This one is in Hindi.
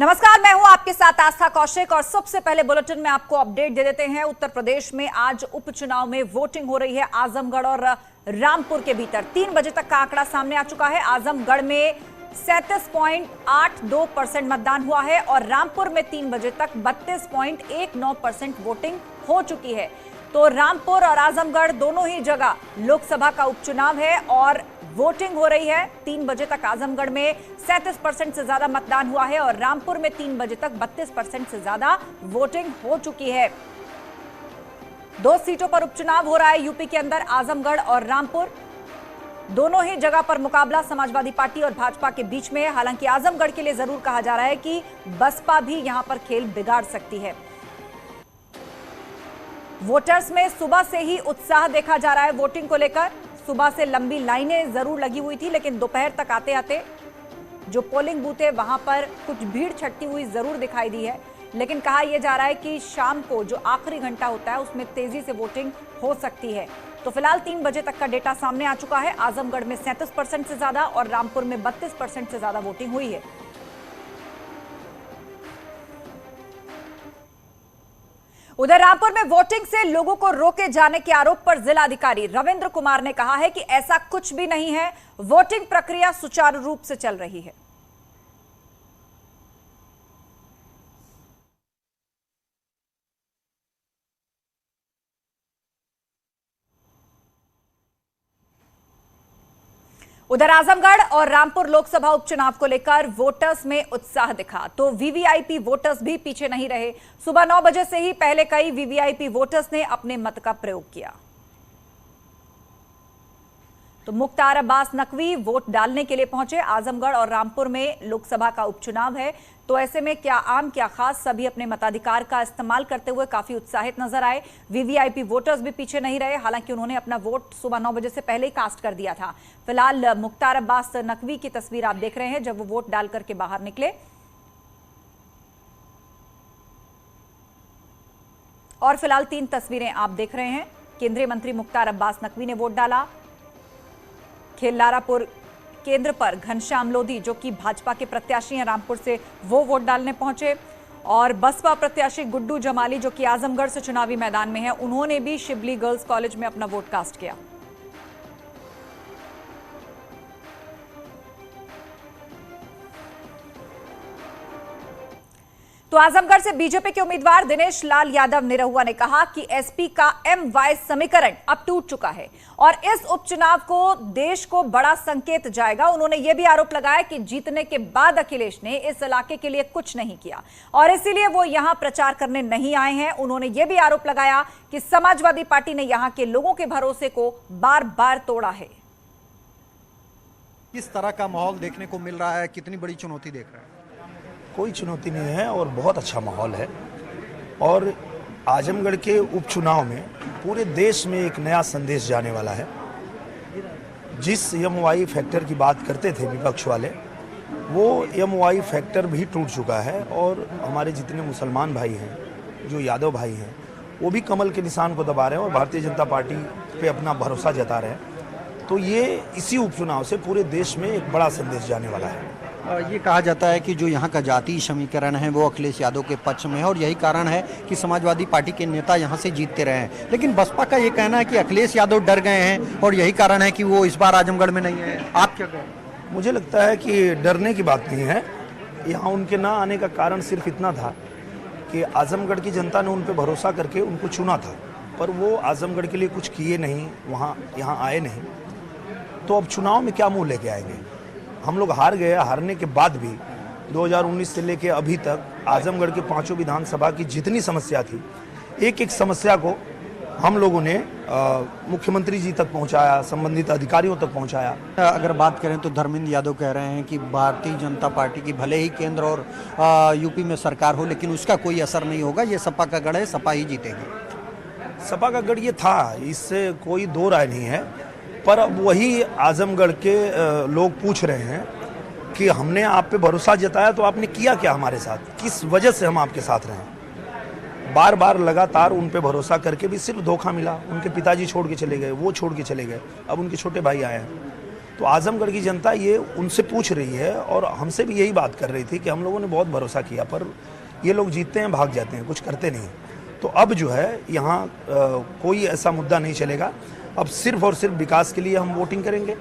नमस्कार, मैं हूं आपके साथ आस्था कौशिक और सबसे पहले बुलेटिन में आपको अपडेट दे देते हैं। उत्तर प्रदेश में आज उपचुनाव में वोटिंग हो रही है। आजमगढ़ और रामपुर के भीतर 3 बजे तक का आंकड़ा सामने आ चुका है। आजमगढ़ में 37.82% मतदान हुआ है और रामपुर में 3 बजे तक 32.19% वोटिंग हो चुकी है। तो रामपुर और आजमगढ़ दोनों ही जगह लोकसभा का उपचुनाव है और वोटिंग हो रही है। 3 बजे तक आजमगढ़ में 37% से ज्यादा मतदान हुआ है और रामपुर में 3 बजे तक 32% से ज्यादा वोटिंग हो चुकी है। 2 सीटों पर उपचुनाव हो रहा है यूपी के अंदर, आजमगढ़ और रामपुर। दोनों ही जगह पर मुकाबला समाजवादी पार्टी और भाजपा के बीच में है। हालांकि आजमगढ़ के लिए जरूर कहा जा रहा है कि बसपा भी यहां पर खेल बिगाड़ सकती है। वोटर्स में सुबह से ही उत्साह देखा जा रहा है वोटिंग को लेकर। सुबह से लंबी लाइनें जरूर लगी हुई थी, लेकिन दोपहर तक आते आते जो पोलिंग बूथ है वहां पर कुछ भीड़ छटती हुई जरूर दिखाई दी है। लेकिन कहा यह जा रहा है कि शाम को जो आखिरी घंटा होता है उसमें तेजी से वोटिंग हो सकती है। तो फिलहाल 3 बजे तक का डेटा सामने आ चुका है। आजमगढ़ में 37% से ज्यादा और रामपुर में 32% से ज्यादा वोटिंग हुई है। उधर रामपुर में वोटिंग से लोगों को रोके जाने के आरोप पर जिलाधिकारी रविंद्र कुमार ने कहा है कि ऐसा कुछ भी नहीं है, वोटिंग प्रक्रिया सुचारू रूप से चल रही है। उधर आजमगढ़ और रामपुर लोकसभा उपचुनाव को लेकर वोटर्स में उत्साह दिखा, तो वीवीआईपी वोटर्स भी पीछे नहीं रहे। सुबह 9 बजे से ही पहले कई वीवीआईपी वोटर्स ने अपने मत का प्रयोग किया। तो मुख्तार अब्बास नकवी वोट डालने के लिए पहुंचे। आजमगढ़ और रामपुर में लोकसभा का उपचुनाव है, तो ऐसे में क्या आम क्या खास सभी अपने मताधिकार का इस्तेमाल करते हुए काफी उत्साहित नजर आए। वीवीआईपी वोटर्स भी पीछे नहीं रहे, हालांकि उन्होंने अपना वोट सुबह 9 बजे से पहले ही कास्ट कर दिया था। फिलहाल मुख्तार अब्बास नकवी की तस्वीर आप देख रहे हैं जब वो वोट डाल करके बाहर निकले। और फिलहाल 3 तस्वीरें आप देख रहे हैं। केंद्रीय मंत्री मुख्तार अब्बास नकवी ने वोट डाला। खेलारापुर केंद्र पर घनश्याम लोधी जो कि भाजपा के प्रत्याशी हैं रामपुर से, वो वोट डालने पहुंचे। और बसपा प्रत्याशी गुड्डू जमाली जो कि आजमगढ़ से चुनावी मैदान में है, उन्होंने भी शिबली गर्ल्स कॉलेज में अपना वोट कास्ट किया। तो आजमगढ़ से बीजेपी के उम्मीदवार दिनेश लाल यादव निरहुआ ने कहा कि एसपी का MY समीकरण अब टूट चुका है और इस उपचुनाव को देश को बड़ा संकेत जाएगा। उन्होंने यह भी आरोप लगाया कि जीतने के बाद अखिलेश ने इस इलाके के लिए कुछ नहीं किया और इसीलिए वो यहां प्रचार करने नहीं आए हैं। उन्होंने यह भी आरोप लगाया कि समाजवादी पार्टी ने यहां के लोगों के भरोसे को बार बार तोड़ा है। किस तरह का माहौल देखने को मिल रहा है, कितनी बड़ी चुनौती देख रहे हैं? कोई चुनौती नहीं है और बहुत अच्छा माहौल है। और आजमगढ़ के उपचुनाव में पूरे देश में एक नया संदेश जाने वाला है। जिस MY फैक्टर की बात करते थे विपक्ष वाले, वो MY फैक्टर भी टूट चुका है और हमारे जितने मुसलमान भाई हैं, जो यादव भाई हैं, वो भी कमल के निशान को दबा रहे हैं और भारतीय जनता पार्टी पे अपना भरोसा जता रहे हैं। तो ये इसी उपचुनाव से पूरे देश में एक बड़ा संदेश जाने वाला है। ये कहा जाता है कि जो यहाँ का जातीय समीकरण है वो अखिलेश यादव के पक्ष में है और यही कारण है कि समाजवादी पार्टी के नेता यहाँ से जीतते रहे हैं। लेकिन बसपा का ये कहना है कि अखिलेश यादव डर गए हैं और यही कारण है कि वो इस बार आजमगढ़ में नहीं है। आप क्या कहें? मुझे लगता है कि डरने की बात नहीं है। यहाँ उनके ना आने का कारण सिर्फ इतना था कि आजमगढ़ की जनता ने उन पर भरोसा करके उनको चुना था, पर वो आजमगढ़ के लिए कुछ किए नहीं, वहाँ यहाँ आए नहीं। तो अब चुनाव में क्या मुँह लेके आएंगे? हम लोग हार गए। हारने के बाद भी 2019 से लेके अभी तक आजमगढ़ के 5 विधानसभा की जितनी समस्या थी, एक एक समस्या को हम लोगों ने मुख्यमंत्री जी तक पहुंचाया, संबंधित अधिकारियों तक पहुंचाया। अगर बात करें तो धर्मेंद्र यादव कह रहे हैं कि भारतीय जनता पार्टी की भले ही केंद्र और यूपी में सरकार हो, लेकिन उसका कोई असर नहीं होगा। ये सपा का गढ़ है, सपा ही जीतेगी। सपा का गढ़ ये था, इससे कोई दो राय नहीं है। पर अब वही आजमगढ़ के लोग पूछ रहे हैं कि हमने आप पे भरोसा जताया तो आपने किया क्या हमारे साथ, किस वजह से हम आपके साथ रहे। बार बार लगातार उन पे भरोसा करके भी सिर्फ धोखा मिला। उनके पिताजी छोड़ के चले गए, वो छोड़ के चले गए, अब उनके छोटे भाई आए हैं। तो आजमगढ़ की जनता ये उनसे पूछ रही है और हमसे भी यही बात कर रही थी कि हम लोगों ने बहुत भरोसा किया, पर ये लोग जीतते हैं, भाग जाते हैं, कुछ करते नहीं हैं। तो अब जो है यहाँ कोई ऐसा मुद्दा नहीं चलेगा। अब सिर्फ और सिर्फ विकास के लिए हम वोटिंग करेंगे।